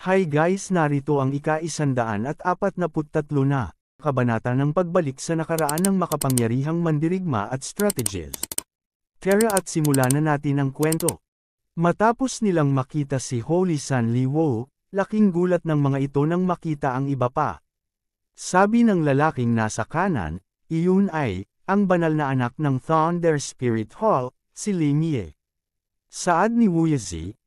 Hi guys, narito ang ika-143 na kabanata ng pagbalik sa nakaraan ng makapangyarihang mandirigma at strategies. Tara at simula na natin ang kwento. Matapos nilang makita si Holy San Liwo, laking gulat ng mga ito nang makita ang iba pa. Sabi ng lalaking nasa kanan, iyon ay, ang banal na anak ng Thunder Spirit Hall, si Limie. Saad ni Wuyazi,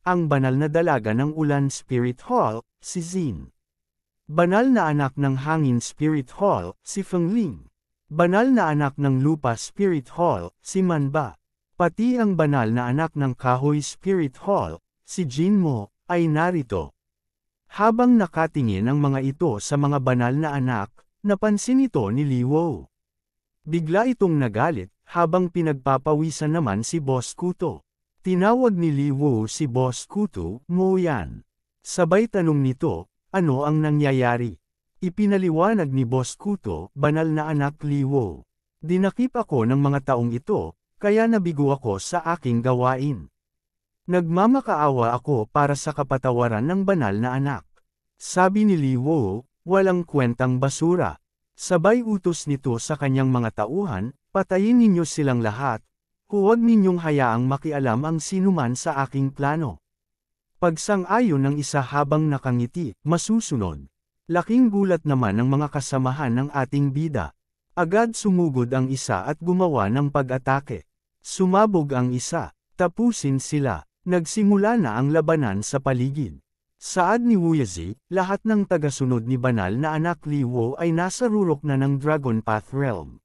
ang banal na dalaga ng Ulan Spirit Hall, si Xin. Banal na anak ng Hangin Spirit Hall, si Fengling. Banal na anak ng Lupa Spirit Hall, si Manba. Pati ang banal na anak ng Kahoy Spirit Hall, si Jinmo, ay narito. Habang nakatingin ang mga ito sa mga banal na anak, napansin ito ni Liwo. Bigla itong nagalit, habang pinagpapawisan naman si Boss Kuto. Tinawag ni Liwo si Boss Kuto, "Mo yan?" Sabay tanong nito, "Ano ang nangyayari?" Ipinaliwanag ni Boss Kuto, "Banal na anak Liwo. Dinakip ako ng mga taong ito, kaya nabigo ako sa aking gawain. Nagmamakaawa ako para sa kapatawaran ng banal na anak." Sabi ni Liwo, "Walang kwentang basura." Sabay utos nito sa kanyang mga tauhan, "Patayin ninyo silang lahat. Huwag ninyong hayaang makialam ang sinuman sa aking plano." Pagsang-ayon ng isa habang nakangiti, "Masusunod." Laking gulat naman ng mga kasamahan ng ating bida. Agad sumugod ang isa at gumawa ng pag-atake. Sumabog ang isa. Tapusin sila. Nagsimula na ang labanan sa paligid. Saad ni Wuyazi, lahat ng tagasunod ni banal na anak Liwo ay nasa rurok na ng Dragon Path Realm.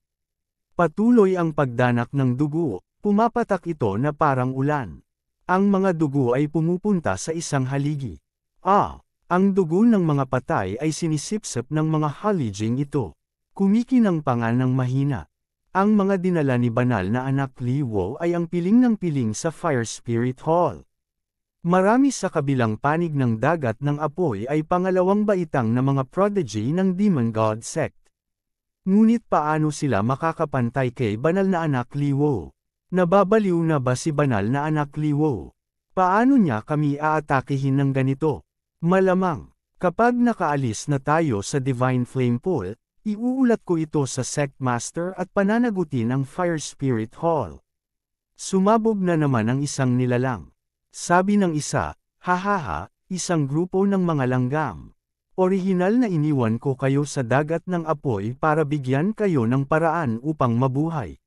Patuloy ang pagdanak ng dugo. Pumapatak ito na parang ulan. Ang mga dugo ay pumupunta sa isang haligi. Ang dugo ng mga patay ay sinisipsip ng mga haliging ito. Kumikinang-panga ng mahina. Ang mga dinala ni banal na anak Liwo ay ang piling ng piling sa Fire Spirit Hall. Marami sa kabilang panig ng dagat ng apoy ay pangalawang baitang na mga prodigy ng Demon God Sect. Ngunit paano sila makakapantay kay banal na anak Liwo? Nababaliw na ba si banal na anak Liwo? Paano niya kami aatakihin ng ganito? Malamang, kapag nakaalis na tayo sa Divine Flame Pool, iuulat ko ito sa Sect Master at pananagutin ang Fire Spirit Hall. Sumabog na naman ang isang nilalang. Sabi ng isa, "Hahaha, isang grupo ng mga langgam. Orihinal na iniwan ko kayo sa dagat ng apoy para bigyan kayo ng paraan upang mabuhay.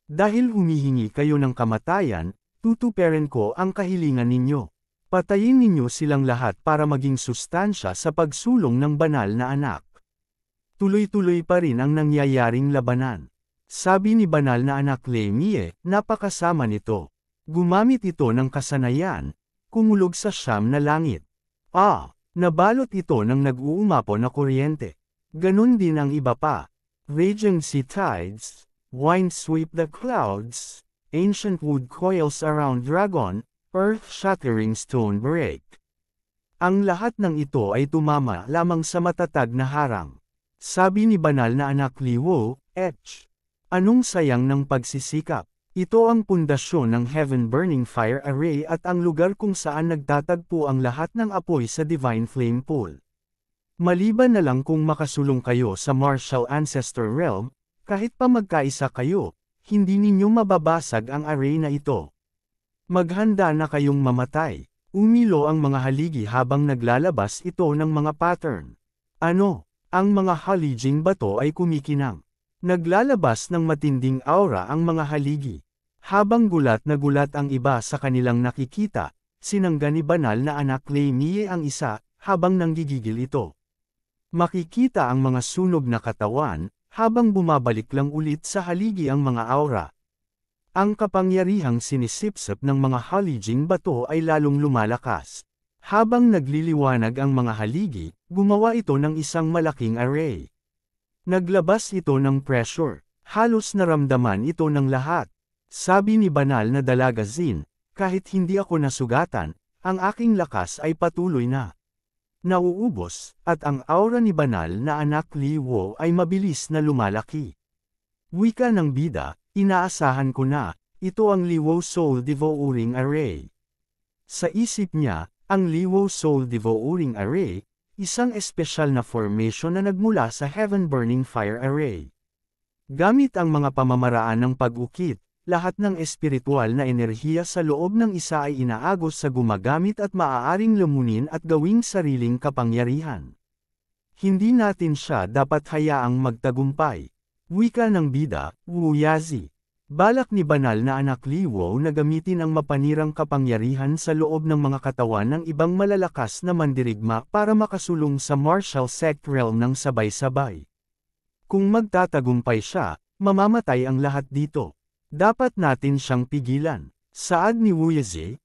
Dahil humihingi kayo ng kamatayan, tutuperin ko ang kahilingan ninyo. Patayin ninyo silang lahat para maging sustansya sa pagsulong ng banal na anak." Tuloy-tuloy pa rin ang nangyayaring labanan. Sabi ni banal na anak Limie, napakasama nito. Gumamit ito ng kasanayan, kumulog sa siyam na langit. Nabalot ito ng nag-uumapo na kuryente. Ganon din ang iba pa. Raging sea tides, wind sweep the clouds, ancient wood coils around dragon, earth-shattering stone break. Ang lahat ng ito ay tumama lamang sa matatag na harang. Sabi ni banal na anak Liwo, Anong sayang ng pagsisikap? Ito ang pundasyon ng Heaven Burning Fire Array at ang lugar kung saan nagtatagpo ang lahat ng apoy sa Divine Flame Pool. Maliban na lang kung makasulong kayo sa Martial Ancestor Realm, kahit pa magkaisa kayo, hindi ninyo mababasag ang array na ito. Maghanda na kayong mamatay. Umilo ang mga haligi habang naglalabas ito ng mga pattern. Ang mga haliging bato ay kumikinang. Naglalabas ng matinding aura ang mga haligi. Habang gulat na gulat ang iba sa kanilang nakikita, sinangga ni banal na anak Limie ang isa, habang nanggigigil ito. Makikita ang mga sunog na katawan, habang bumabalik lang ulit sa haligi ang mga aura. Ang kapangyarihang sinisipsip ng mga haliging bato ay lalong lumalakas. Habang nagliliwanag ang mga haligi, gumawa ito ng isang malaking array. Naglabas ito ng pressure. Halos naramdaman ito ng lahat. Sabi ni banal na dalaga Xin, "Kahit hindi ako nasugatan, ang aking lakas ay patuloy na nauubos, at ang aura ni banal na anak Liwo ay mabilis na lumalaki." Wika ng bida, "Inaasahan ko na, ito ang Liwo Soul Devouring Array." Sa isip niya, Ang Liwo Soul Devouring Array, isang espesyal na formation na nagmula sa Heaven Burning Fire Array. Gamit ang mga pamamaraan ng pag-ukit, lahat ng espiritual na enerhiya sa loob ng isa ay inaagos sa gumagamit at maaaring lamunin at gawing sariling kapangyarihan. Hindi natin siya dapat hayaang magtagumpay. Wika ng bida, Wu Yazi. Balak ni banal na anak Liwo na gamitin ang mapanirang kapangyarihan sa loob ng mga katawan ng ibang malalakas na mandirigma para makasulong sa martial sect realm ng sabay-sabay. Kung magtatagumpay siya, mamamatay ang lahat dito. Dapat natin siyang pigilan. Saad ni Wu Yazi,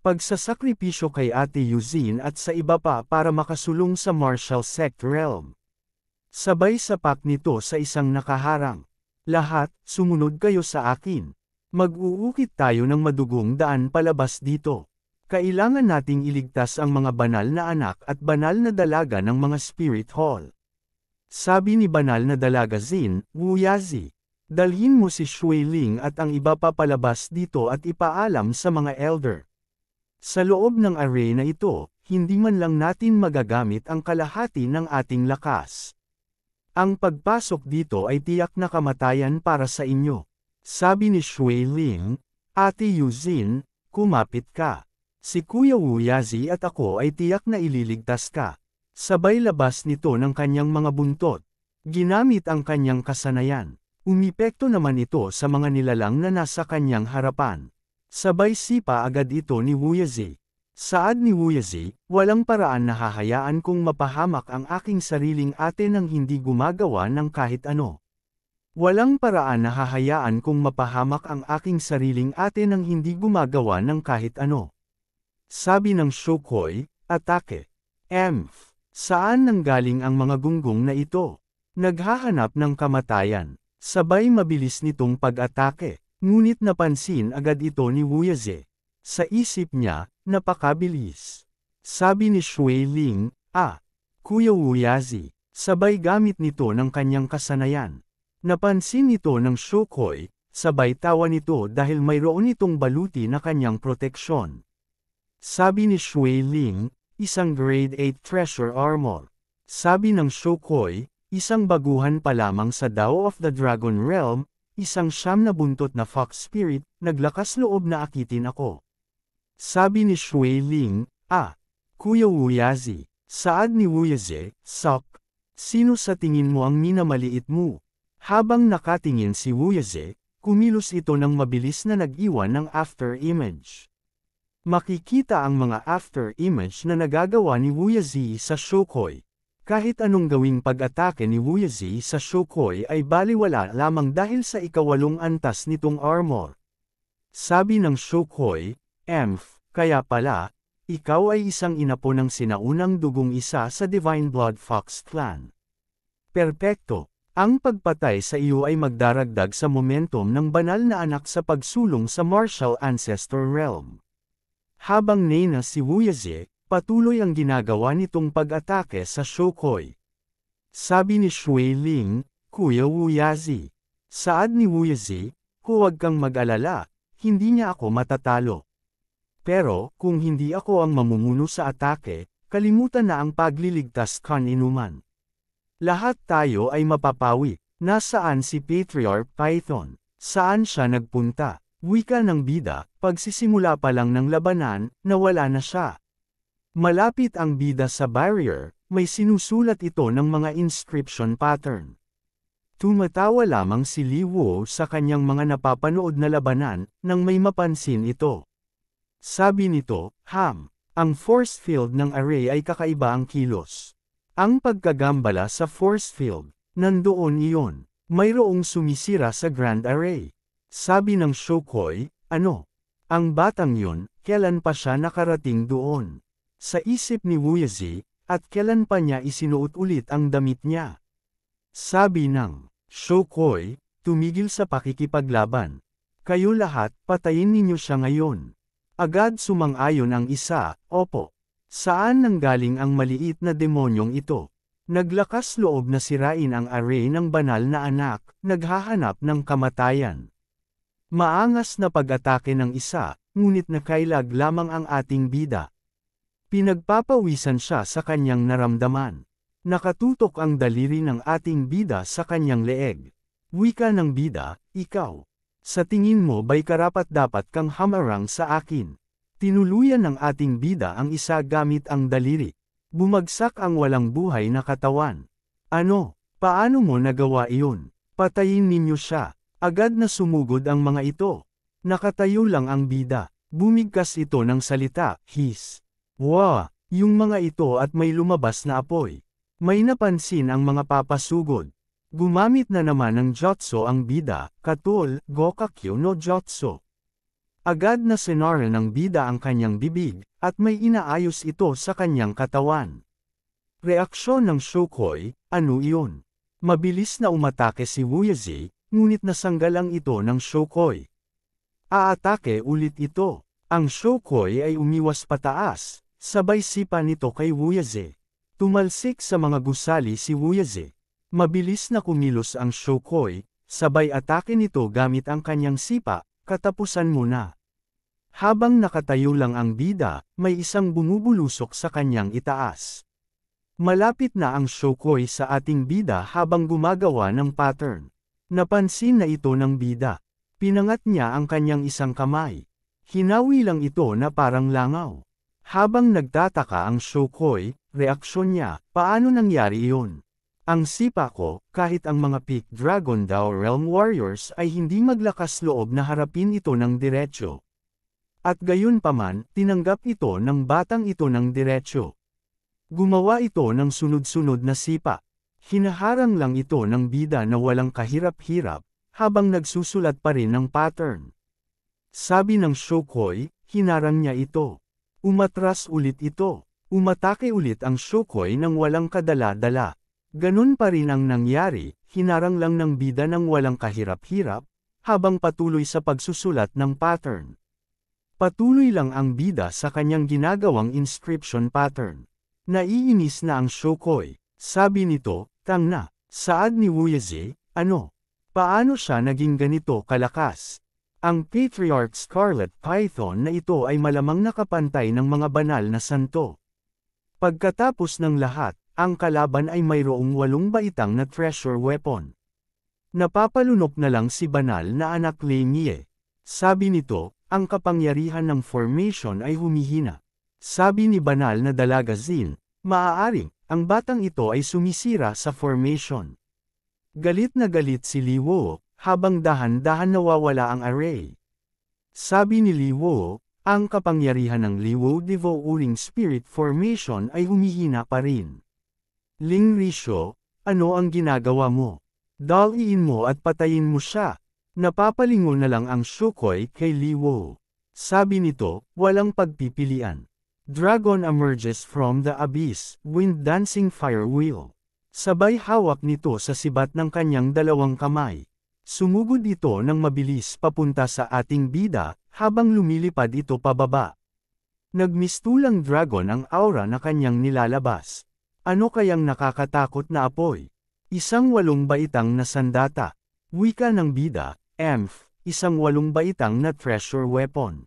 pagsasakripisyo kay Ate Yuzin at sa iba pa para makasulong sa martial sect realm. Sabay sapak nito sa isang nakaharang. Lahat, sumunod kayo sa akin. Mag-uukit tayo ng madugong daan palabas dito. Kailangan nating iligtas ang mga banal na anak at banal na dalaga ng mga spirit hall. Sabi ni banal na dalaga Zin, Wu Yazi. Dalhin mo si Shui Ling at ang iba pa palabas dito at ipaalam sa mga elder. Sa loob ng array na ito, hindi man lang natin magagamit ang kalahati ng ating lakas. Ang pagpasok dito ay tiyak na kamatayan para sa inyo. Sabi ni Shui Ling, Ate Yuzin, kumapit ka. Si Kuya Wu Yazi at ako ay tiyak na ililigtas ka. Sabay labas nito ng kanyang mga buntot. Ginamit ang kanyang kasanayan. Umipekto naman ito sa mga nilalang na nasa kanyang harapan. Sabay sipa agad ito ni Wu Yazi. Saad ni Wu Yazi, walang paraan na hahayaan kong mapahamak ang aking sariling ate nang hindi gumagawa ng kahit ano. Walang paraan na hahayaan kong mapahamak ang aking sariling ate nang hindi gumagawa ng kahit ano. Sabi ng Shokoi, atake. Saan nanggaling ang mga gunggong na ito? Naghahanap ng kamatayan. Sabay mabilis nitong pag-atake. Ngunit napansin agad ito ni Wu Yazi. Sa isip niya, napakabilis. Sabi ni Shui Ling, Kuya Wu Yazi. Sabay gamit nito ng kanyang kasanayan. Napansin ito ng Shokoi, sabay tawa nito dahil mayroon itong baluti na kanyang proteksyon. Sabi ni Shui Ling, isang grade 8 treasure armor. Sabi ng Shokoi, isang baguhan pa lamang sa Dao of the Dragon Realm, isang siyam na buntot na fox spirit, naglakas loob na akitin ako. Sabi ni Shui Ling, Kuya Wu Yazi. Saad ni Wu Yazi, Sok. Sino sa tingin mo ang minamaliit mo? Habang nakatingin si Wu Yazi, kumilos ito ng mabilis na nag-iwan ng after image. Makikita ang mga after image na nagagawa ni Wu Yazi sa Shokoi. Kahit anong gawing pag-atake ni Wu Yazi sa Shokoi ay baliwala lamang dahil sa ikawalong antas nitong armor. Sabi ng Shokoi, kaya pala, ikaw ay isang inapo ng sinaunang dugong isa sa Divine Blood Fox Clan. Perpekto. Ang pagpatay sa iyo ay magdaragdag sa momentum ng banal na anak sa pagsulong sa martial ancestor realm. Habang nena si Wu Yazi, patuloy ang ginagawa nitong pag-atake sa Shokoi. Sabi ni Shui Ling, Kuya Wu Yazi. Saad ni Wu Yazi, huwag kang mag-alala, hindi niya ako matatalo. Pero, kung hindi ako ang mamumuno sa atake, kalimutan na ang pagliligtas kaninuman. Lahat tayo ay mapapawi. Nasaan si Patriarch Python? Saan siya nagpunta? Wika ng bida, pagsisimula pa lang ng labanan, nawala na siya. Malapit ang bida sa barrier, may sinusulat ito ng mga inscription pattern. Tumatawa lamang si Li Wu sa kanyang mga napapanood na labanan, nang may mapansin ito. Sabi nito, ang force field ng array ay kakaiba ang kilos. Ang pagkagambala sa force field, nandoon iyon. Mayroong sumisira sa grand array. Sabi ng Shokoi, ang batang yun, kailan pa siya nakarating doon? Sa isip ni Wu Yazi, at kailan pa niya isinuot ulit ang damit niya? Sabi ng Shokoi, tumigil sa pakikipaglaban. Kayo lahat, patayin ninyo siya ngayon. Agad sumang-ayon ang isa, opo. Saan nanggaling ang maliit na demonyong ito? Naglakas loob na sirain ang array ng banal na anak, naghahanap ng kamatayan. Maangas na pag-atake ng isa, ngunit nakailag lamang ang ating bida. Pinagpapawisan siya sa kanyang naramdaman. Nakatutok ang daliri ng ating bida sa kanyang leeg. Wika ng bida, ikaw. Sa tingin mo ba'y karapat-dapat kang hamarang sa akin? Tinuluyan ng ating bida ang isa gamit ang daliri. Bumagsak ang walang buhay na katawan. Ano? Paano mo nagawa iyon? Patayin ninyo siya. Agad na sumugod ang mga ito. Nakatayo lang ang bida. Bumigkas ito ng salita, hiss. Wow! Yung mga ito at may lumabas na apoy. May napansin ang mga papasugod. Gumamit na naman ng jutsu ang bida, katul, Gokakyo no Jutsu. Agad na sinara ng bida ang kanyang bibig, at may inaayos ito sa kanyang katawan. Reaksyon ng Shokoi, ano iyon? Mabilis na umatake si Wuyazi, ngunit nasanggalang ito ng Shokoi. Aatake ulit ito. Ang Shokoi ay umiwas pataas, sabay sipa nito kay Wuyazi. Tumalsik sa mga gusali si Wuyazi. Mabilis na kumilos ang Shokoi, sabay atake nito gamit ang kanyang sipa, katapusan mo na. Habang nakatayo lang ang bida, may isang bumubulusok sa kanyang itaas. Malapit na ang Shokoi sa ating bida habang gumagawa ng pattern. Napansin na ito ng bida. Pinangat niya ang kanyang isang kamay. Hinawi lang ito na parang langaw. Habang nagtataka ang Shokoi, reaksyon niya, paano nangyari iyon? Ang sipa ko, kahit ang mga Peak Dragon Dao Realm Warriors ay hindi maglakas loob na harapin ito ng diretsyo. At gayon paman, tinanggap ito ng batang ito ng diretsyo. Gumawa ito ng sunod-sunod na sipa. Hinaharang lang ito ng bida na walang kahirap-hirap, habang nagsusulat pa rin ng pattern. Sabi ng Shokoi, hinarang niya ito. Umatras ulit ito. Umatake ulit ang Shokoi ng walang kadala-dala. Ganun pa rin ang nangyari, hinarang lang ng bida ng walang kahirap-hirap, habang patuloy sa pagsusulat ng pattern. Patuloy lang ang bida sa kanyang ginagawang inscription pattern. Naiinis na ang Shokoi. Sabi nito, tang na, saad ni Wuyazi, ano? Paano siya naging ganito kalakas? Ang Patriarch Scarlet Python na ito ay malamang nakapantay ng mga banal na santo. Pagkatapos ng lahat, ang kalaban ay mayroong 8 baitang na treasure weapon. Napapalunok na lang si banal na anak Lemie. Sabi nito, ang kapangyarihan ng formation ay humihina. Sabi ni banal na dalaga Zin, maaaring, ang batang ito ay sumisira sa formation. Galit na galit si Li Wo, habang dahan-dahan nawawala ang array. Sabi ni Li Wo, ang kapangyarihan ng Li Wo Devouring Spirit Formation ay humihina pa rin. Ling Risho, ano ang ginagawa mo? Daliin mo at patayin mo siya. Napapalingon na lang ang Shokoi kay Li Wo. Sabi nito, walang pagpipilian. Dragon emerges from the abyss, wind dancing fire wheel. Sabay hawak nito sa sibat ng kanyang dalawang kamay. Sumugod ito ng mabilis papunta sa ating bida, habang lumilipad ito pababa. Nagmistulang dragon ang aura na kanyang nilalabas. Ano kayang nakakatakot na apoy? Isang 8 baitang na sandata. Wika ng bida, Emph, isang 8 baitang na treasure weapon.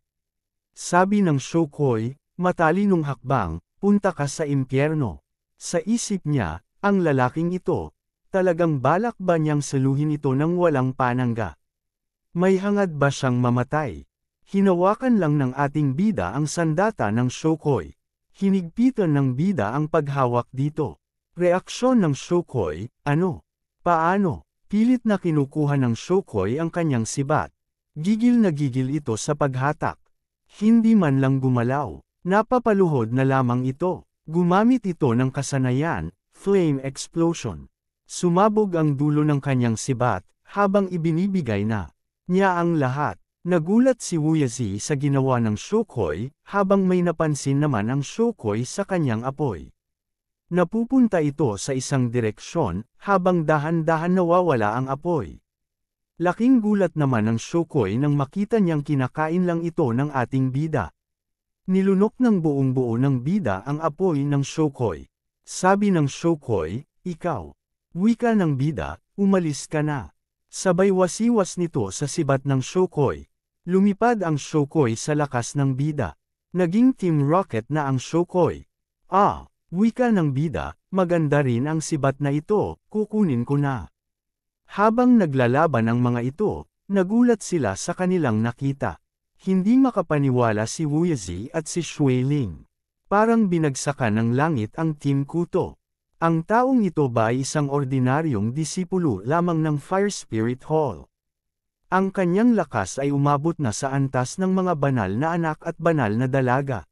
Sabi ng Shokoi, matalinong hakbang, punta ka sa impyerno. Sa isip niya, ang lalaking ito, talagang balak ba niyang saluhin ito ng walang panangga? May hangad ba siyang mamatay? Hinawakan lang ng ating bida ang sandata ng Shokoi. Hinigpitan ng bida ang paghawak dito. Reaksyon ng Shokoi, ano? Paano? Pilit na kinukuha ng Shokoi ang kanyang sibat. Gigil na gigil ito sa paghatak. Hindi man lang gumalaw. Napapaluhod na lamang ito. Gumamit ito ng kasanayan, flame explosion. Sumabog ang dulo ng kanyang sibat, habang ibinibigay na niya ang lahat. Nagulat si Wuyazi sa ginawa ng Shokoi, habang may napansin naman ang Shokoi sa kanyang apoy. Napupunta ito sa isang direksyon, habang dahan-dahan nawawala ang apoy. Laking gulat naman ng Shokoi nang makita niyang kinakain lang ito ng ating bida. Nilunok ng buong-buo ng bida ang apoy ng Shokoi. Sabi ng Shokoi, ikaw. Wika ng bida, umalis ka na. Sabay wasiwas nito sa sibat ng Shokoi. Lumipad ang Shokoi sa lakas ng bida. Naging Team Rocket na ang Shokoy. Wika ng bida, maganda rin ang sibat na ito, kukunin ko na. Habang naglalaban ang mga ito, nagulat sila sa kanilang nakita. Hindi makapaniwala si Wuyazi at si Shuiling. Parang binagsakan ng langit ang Team Kuto. Ang taong ito ba ay isang ordinaryong disipulo lamang ng Fire Spirit Hall? Ang kanyang lakas ay umabot na sa antas ng mga banal na anak at banal na dalaga.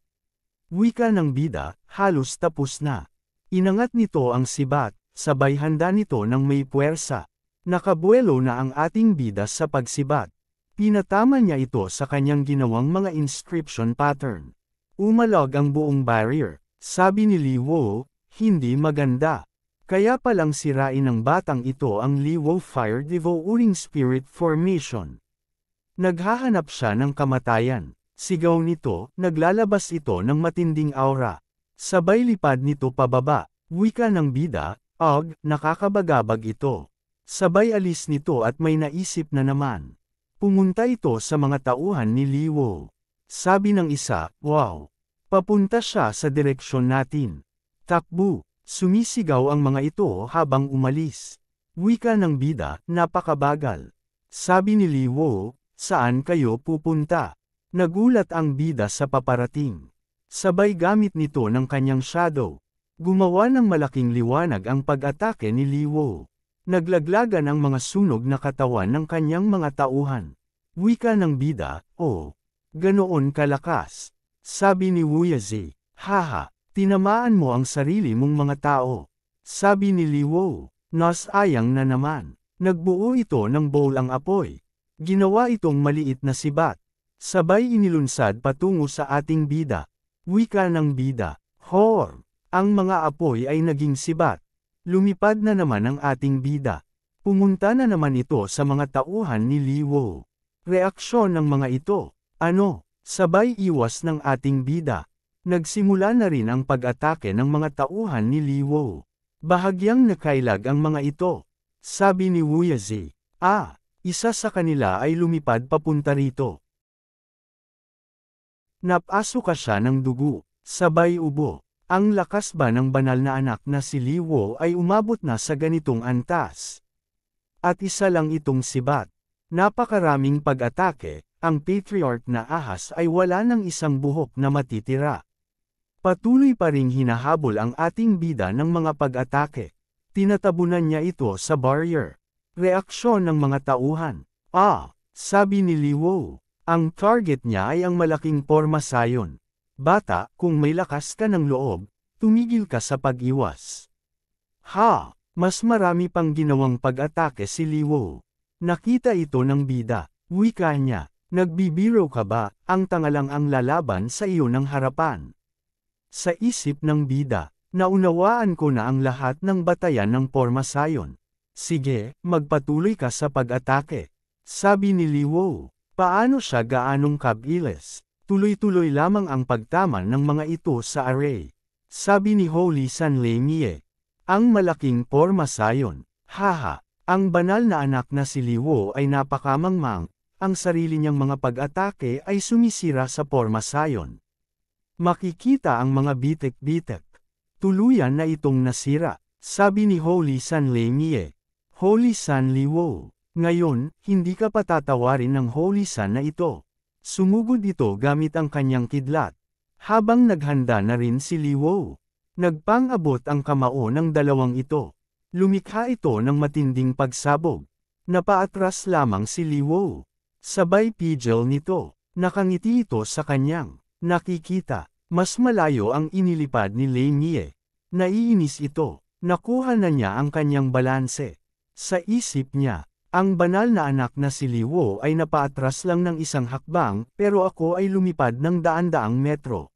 Wika ng bida, halos tapos na. Inangat nito ang sibat, sabay handa nito ng may puwersa. Nakabuelo na ang ating bida sa pagsibat. Pinatama niya ito sa kanyang ginawang mga inscription pattern. Umalog ang buong barrier. Sabi ni Li Wo, hindi maganda. Kaya palang sirain ng batang ito ang Li Wo Fire Devouring Spirit Formation. Naghahanap siya ng kamatayan. Sigaw nito, naglalabas ito ng matinding aura. Sabay lipad nito pababa. Wika ng bida, nakakabagabag ito. Sabay alis nito at may naisip na naman. Pumunta ito sa mga tauhan ni Li Wo. Sabi ng isa, wow. Papunta siya sa direksyon natin. Takbo, sumisigaw ang mga ito habang umalis. Wika ng bida, napakabagal. Sabi ni Li Wo, saan kayo pupunta? Nagulat ang bida sa paparating. Sabay gamit nito ng kanyang shadow. Gumawa ng malaking liwanag ang pag-atake ni Li Wo. Naglaglagan ang mga sunog na katawan ng kanyang mga tauhan. Wika ng bida, ganoon kalakas. Sabi ni Wuyazi, haha, tinamaan mo ang sarili mong mga tao. Sabi ni Li Wo, nasayang na naman. Nagbuo ito ng bowl ang apoy. Ginawa itong maliit na sibat. Sabay inilunsad patungo sa ating bida. Wika ng bida, ang mga apoy ay naging sibat. Lumipad na naman ang ating bida. Pumunta na naman ito sa mga tauhan ni Li Wo. Reaksyon ng mga ito, sabay iwas ng ating bida. Nagsimula na rin ang pag-atake ng mga tauhan ni Li Wo. Bahagyang nakailag ang mga ito. Sabi ni Wuyazi, isa sa kanila ay lumipad papunta rito. Napasuka siya ng dugo, sabay ubo. Ang lakas ba ng banal na anak na si Li Wo ay umabot na sa ganitong antas? At isa lang itong sibat. Napakaraming pag-atake, ang patriarch na ahas ay wala ng isang buhok na matitira. Patuloy pa ring hinahabol ang ating bida ng mga pag-atake. Tinatabunan niya ito sa barrier. Reaksyon ng mga tauhan. Sabi ni Li Wo, ang target niya ay ang malaking pormasayon. Bata, kung may lakas ka ng loob, tumigil ka sa pag-iwas. Mas marami pang ginawang pag-atake si Li Wo. Nakita ito ng bida. Wika niya, nagbibiro ka ba, ang tangalang ang lalaban sa iyo ng harapan. Sa isip ng bida, naunawaan ko na ang lahat ng batayan ng pormasayon. Sige, magpatuloy ka sa pag-atake. Sabi ni Li Wo, paano siya gaanong kabilis? Tuloy-tuloy lamang ang pagtaman ng mga ito sa array. Sabi ni Holy San Lemie, ang malaking pormasayon, ang banal na anak na si Li Wo ay napakamangmang, ang sarili niyang mga pag-atake ay sumisira sa pormasayon. Makikita ang mga bitek-bitek. Tuluyan na itong nasira, sabi ni Holy San Lemie. Holy San Li Wo, ngayon, hindi ka patatawarin ng Holy San na ito. Sumugod ito gamit ang kanyang kidlat. Habang naghanda na rin si Li Wo, nagpang-abot ang kamao ng dalawang ito. Lumikha ito ng matinding pagsabog. Napaatras lamang si Li Wo. Sabay pigil nito. Nakangiti ito sa kanyang nakikita. Mas malayo ang inilipad ni Lemie. Naiinis ito. Nakuha na niya ang kanyang balanse. Sa isip niya, ang banal na anak na si Li Wo ay napaatras lang ng isang hakbang, pero ako ay lumipad ng daan-daang metro.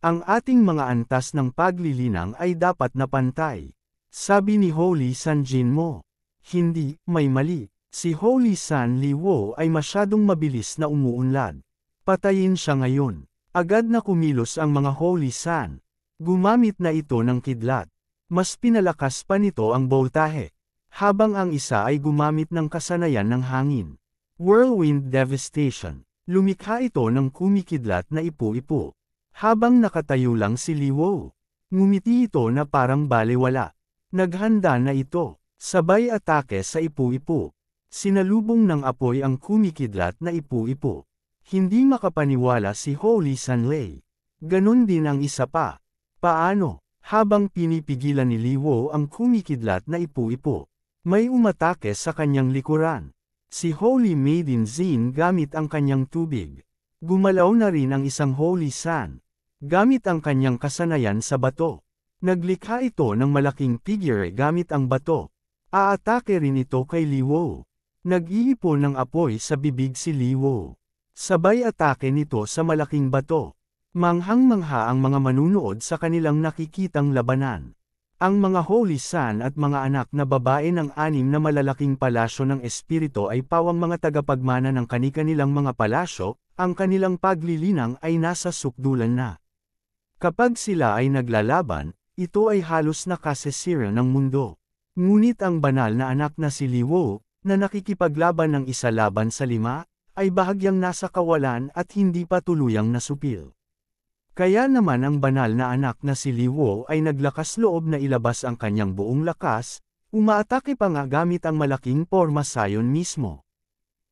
Ang ating mga antas ng paglilinang ay dapat na pantay. Sabi ni Holy San Jinmo. Hindi, may mali. Si Holy San Li Wo ay masyadong mabilis na umuunlad. Patayin siya ngayon. Agad na kumilos ang mga Holy San. Gumamit na ito ng kidlat. Mas pinalakas pa nito ang boltahe. Habang ang isa ay gumamit ng kasanayan ng hangin. Whirlwind Devastation. Lumikha ito ng kumikidlat na ipu-ipu. Habang nakatayo lang si Liwo, ngumiti ito na parang balewala. Naghanda na ito, sabay atake sa ipu-ipu. Sinalubong ng apoy ang kumikidlat na ipu-ipu. Hindi makapaniwala si Holy Sanlei. Ganon din ang isa pa. Paano? Habang pinipigilan ni Liwo ang kumikidlat na ipu-ipu, may umatake sa kanyang likuran. Si Holy Maiden Zin gamit ang kanyang tubig. Gumalaw na rin ang isang Holy San, gamit ang kanyang kasanayan sa bato. Naglikha ito ng malaking figure gamit ang bato. Aatake rin ito kay Liwo. Nag-iipon ng apoy sa bibig si Liwo. Sabay atake nito sa malaking bato. Manghang-mangha ang mga manunood sa kanilang nakikitang labanan. Ang mga Holy San at mga anak na babae ng 6 na malalaking palasyo ng espiritu ay pawang mga tagapagmana ng kani-kanilang mga palasyo, ang kanilang paglilinang ay nasa sukdulan na. Kapag sila ay naglalaban, ito ay halos nakasisira ng mundo. Ngunit ang banal na anak na si Liwo, na nakikipaglaban ng 1 laban sa 5, ay bahagyang nasa kawalan at hindi pa tuluyang nasupil. Kaya naman ang banal na anak na si Liwo ay naglakas loob na ilabas ang kanyang buong lakas, umaatake pa nga gamit ang malaking porma sayon mismo.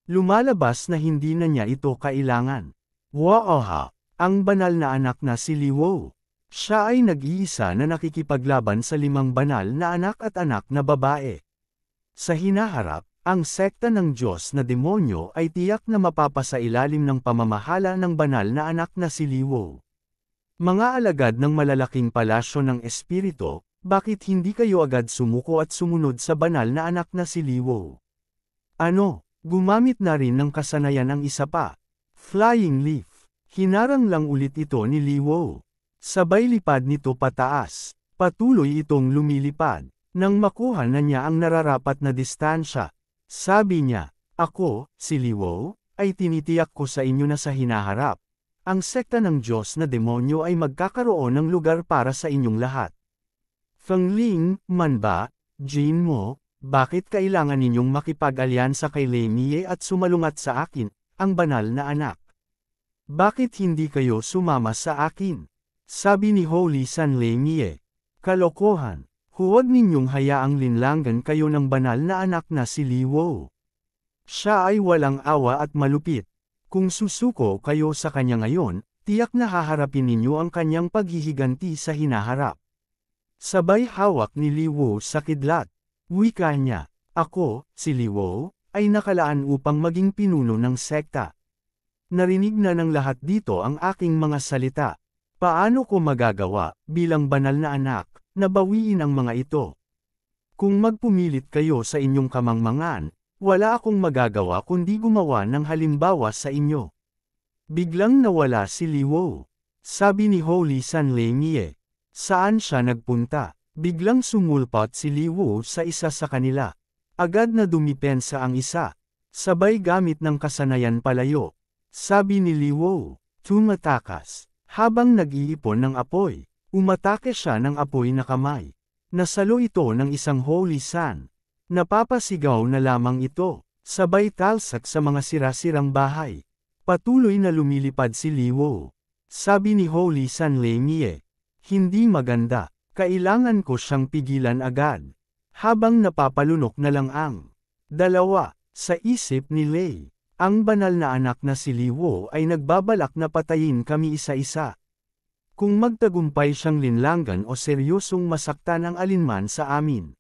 Lumalabas na hindi na niya ito kailangan. Waaha! Ang banal na anak na si Liwo. Siya ay nag-iisa na nakikipaglaban sa 5 banal na anak at anak na babae. Sa hinaharap, ang sekta ng Diyos na demonyo ay tiyak na mapapasailalim ng pamamahala ng banal na anak na si Liwo. Mga alagad ng malalaking palasyo ng espiritu, bakit hindi kayo agad sumuko at sumunod sa banal na anak na si Liwo? Ano, gumamit na rin ng kasanayan ang isa pa. Flying Leaf. Hinarang lang ulit ito ni Liwo. Sabay lipad nito pataas. Patuloy itong lumilipad. Nang makuha na niya ang nararapat na distansya, sabi niya, ako, si Liwo, ay tinitiyak ko sa inyo na sa hinaharap. Ang sekta ng Diyos na demonyo ay magkakaroon ng lugar para sa inyong lahat. Fengling, man ba, Jin mo, bakit kailangan ninyong makipag-alyansa kay Lei Mie at sumalungat sa akin, ang banal na anak? Bakit hindi kayo sumama sa akin? Sabi ni Holy San Lei Mie. Kalokohan, huwag ninyong hayaang linlangan kayo ng banal na anak na si Liwo. Siya ay walang awa at malupit. Kung susuko kayo sa kanya ngayon, tiyak na haharapin ninyo ang kanyang paghihiganti sa hinaharap. Sabay hawak ni Liwo sa kidlat. Wika niya, ako, si Liwo, ay nakalaan upang maging pinuno ng sekta. Narinig na ng lahat dito ang aking mga salita. Paano ko magagawa, bilang banal na anak, na bawiin ang mga ito? Kung magpumilit kayo sa inyong kamangmangan, wala akong magagawa kundi gumawa ng halimbawa sa inyo. Biglang nawala si Liwo. Sabi ni Holy San Lei Mie. Saan siya nagpunta? Biglang sumulpot si Liwo sa isa sa kanila. Agad na dumipensa ang isa. Sabay gamit ng kasanayan palayo. Sabi ni Liwo, tumatakas. Habang nag-iipon ng apoy, umatake siya ng apoy na kamay. Nasalo ito ng isang Holy San. Napapasigaw na lamang ito, sabay talsak sa mga sira-sirang bahay. Patuloy na lumilipad si Liwo. Sabi ni Holy San Lei Mie, hindi maganda, kailangan ko siyang pigilan agad. Habang napapalunok na lang ang dalawa, sa isip ni Lei, ang banal na anak na si Liwo ay nagbabalak na patayin kami isa-isa. Kung magtagumpay siyang linlangan o seryosong masaktan ang alinman sa amin,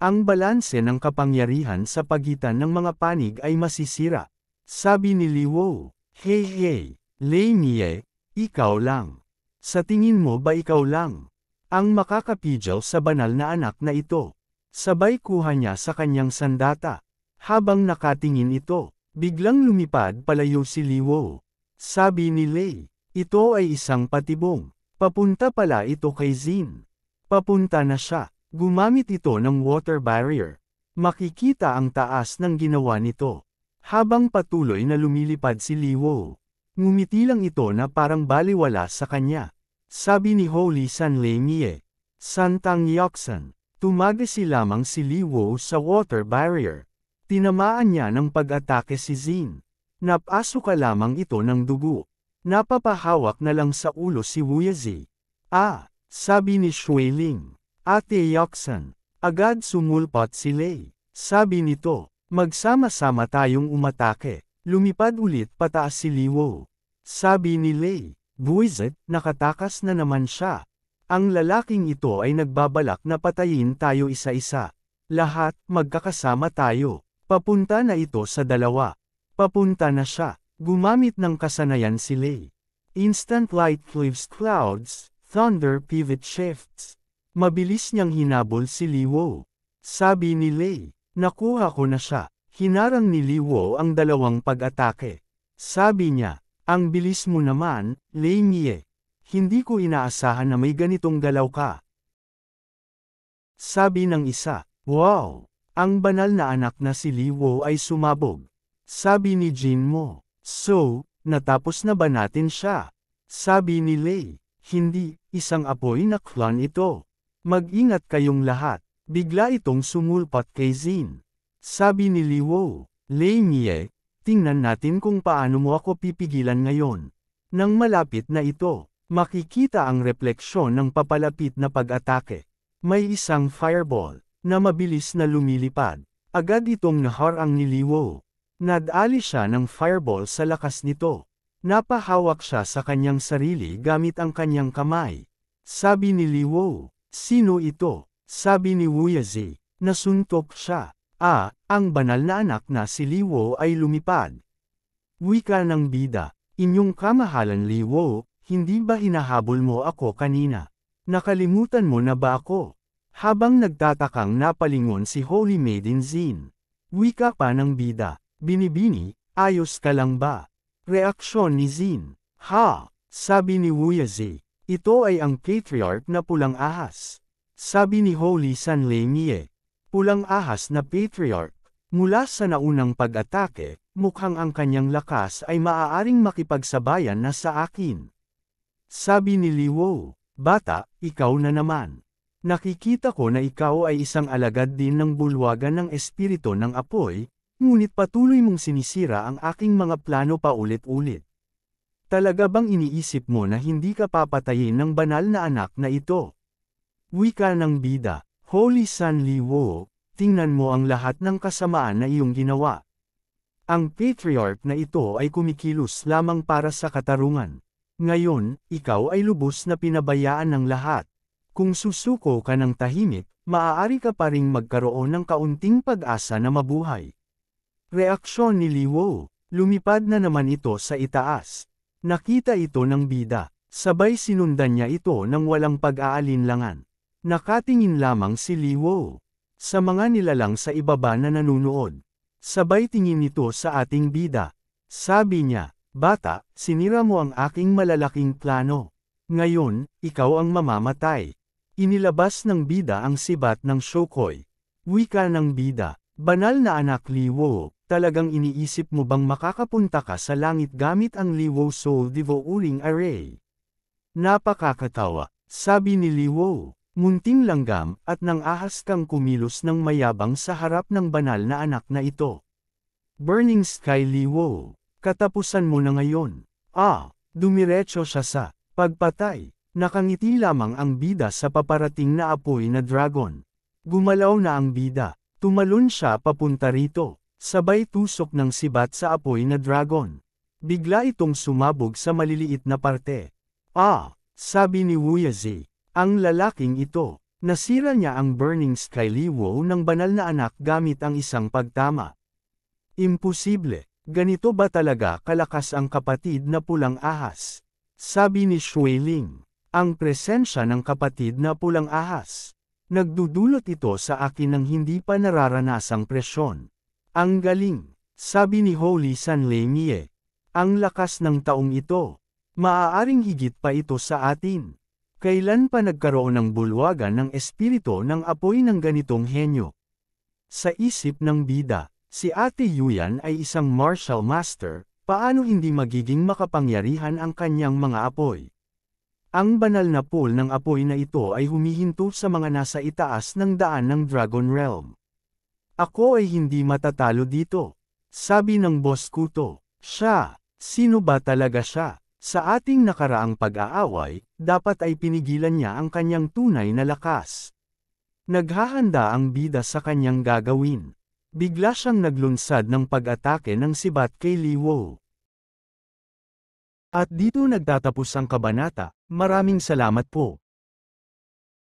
ang balanse ng kapangyarihan sa pagitan ng mga panig ay masisira. Sabi ni Liwo, hey, Lei Mie, ikaw lang. Sa tingin mo ba ikaw lang ang makakapigil sa banal na anak na ito? Sabay kuha niya sa kanyang sandata. Habang nakatingin ito, biglang lumipad palayo si Liwo. Sabi ni Lei, ito ay isang patibong. Papunta pala ito kay Zin. Papunta na siya. Gumamit ito ng water barrier. Makikita ang taas ng ginawa nito. Habang patuloy na lumilipad si Liwo, ngumiti lang ito na parang baliwala sa kanya. Sabi ni Holy San Lei Mie, Santang Yoksan, tumagasi lamang si Liwo sa water barrier. Tinamaan niya ng pag-atake si Zin. Napaso ka lamang ito ng dugo. Napapahawak na lang sa ulo si Wuyazi. Ah, sabi ni Shuiling. Ate Yaksan. Agad sumulpot si Lei. Sabi nito, magsama-sama tayong umatake. Lumipad ulit pataas si Liwo. Sabi ni Lei, buwisit, nakatakas na naman siya. Ang lalaking ito ay nagbabalak na patayin tayo isa-isa. Lahat, magkakasama tayo. Papunta na ito sa dalawa. Papunta na siya. Gumamit ng kasanayan si Lei. Instant light cleaves clouds, thunder pivot shifts. Mabilis niyang hinabol si Liwo. Sabi ni Lei, nakuha ko na siya. Hinarang ni Liwo ang dalawang pag-atake. Sabi niya, ang bilis mo naman, Lei Mie. Hindi ko inaasahan na may ganitong galaw ka. Sabi ng isa, wow! Ang banal na anak na si Liwo ay sumabog. Sabi ni Jin Mo, so, natapos na ba natin siya? Sabi ni Lei, hindi, isang apoy na clone ito. Mag-ingat kayong lahat. Bigla itong sumulpot kay Jin. Sabi ni Liwo, Lei Mie, tingnan natin kung paano mo ako pipigilan ngayon. Nang malapit na ito, makikita ang refleksyon ng papalapit na pag-atake. May isang fireball na mabilis na lumilipad. Agad itong naharang ni Liwo. Nadali siya ng fireball sa lakas nito. Napahawak siya sa kanyang sarili gamit ang kanyang kamay. Sabi ni Liwo, sino ito? Sabi ni Wuyazi, nasuntok siya. Ah, ang banal na anak na si Liwo ay lumipad. Wika ng bida, inyong kamahalan Liwo, hindi ba hinahabol mo ako kanina? Nakalimutan mo na ba ako? Habang nagtatakang napalingon si Holy Maiden Jin. Wika pa ng bida. Binibini, ayos ka lang ba? Reaksyon ni Jin. Ha! Sabi ni Wuyazi. Ito ay ang patriarch na pulang ahas. Sabi ni Holy San Lei Mie. Pulang ahas na patriarch. Mula sa naunang pag-atake, mukhang ang kanyang lakas ay maaaring makipagsabayan na sa akin. Sabi ni Liwo, bata, ikaw na naman. Nakikita ko na ikaw ay isang alagad din ng bulwagan ng espiritu ng apoy, ngunit patuloy mong sinisira ang aking mga plano paulit-ulit. Talaga bang iniisip mo na hindi ka papatayin ng banal na anak na ito? Wika ng bida, Holy San Liwo, tingnan mo ang lahat ng kasamaan na iyong ginawa. Ang patriarch na ito ay kumikilos lamang para sa katarungan. Ngayon, ikaw ay lubos na pinabayaan ng lahat. Kung susuko ka ng tahimik, maaari ka pa ring magkaroon ng kaunting pag-asa na mabuhay. Reaksyon ni Liwo, lumipad na naman ito sa itaas. Nakita ito ng bida, sabay sinundan niya ito ng walang pag-aalinlangan. Nakatingin lamang si Liwo sa mga nilalang sa ibaba na nanunood. Sabay tingin nito sa ating bida. Sabi niya, bata, sinira mo ang aking malalaking plano. Ngayon, ikaw ang mamamatay. Inilabas ng bida ang sibat ng Shokoi. Wika ng bida, banal na anak Liwo, talagang iniisip mo bang makakapunta ka sa langit gamit ang Liwo Soul Devouring Array? Napakakatawa, sabi ni Liwo, munting langgam at nang ahas kang kumilos ng mayabang sa harap ng banal na anak na ito. Burning Sky Liwo, katapusan mo na ngayon. Ah, dumiretso siya sa pagpatay. Nakangiti lamang ang bida sa paparating na apoy na dragon. Gumalaw na ang bida. Tumalon siya papunta rito. Sabay tusok ng sibat sa apoy na dragon. Bigla itong sumabog sa maliliit na parte. Ah, sabi ni Wuyazi. Ang lalaking ito, nasira niya ang Burning Sky Liwo ng banal na anak gamit ang isang pagtama. Imposible, ganito ba talaga kalakas ang kapatid na pulang ahas? Sabi ni Shuiling. Ang presensya ng kapatid na pulang ahas. Nagdudulot ito sa akin ng hindi pa nararanasang presyon. Ang galing, sabi ni Holy San Lei Mie. Ang lakas ng taong ito. Maaaring higit pa ito sa atin. Kailan pa nagkaroon ng bulwagan ng espiritu ng apoy ng ganitong henyo? Sa isip ng bida, si Ate Yuyan ay isang martial master, paano hindi magiging makapangyarihan ang kanyang mga apoy? Ang banal na pool ng apoy na ito ay humihinto sa mga nasa itaas ng daan ng Dragon Realm. Ako ay hindi matatalo dito. Sabi ng boss Kuto. Siya, sino ba talaga siya? Sa ating nakaraang pag-aaway, dapat ay pinigilan niya ang kanyang tunay na lakas. Naghahanda ang bida sa kanyang gagawin. Bigla siyang naglunsad ng pag-atake ng sibat kay Lee Wo. At dito nagtatapos ang kabanata. Maraming salamat po.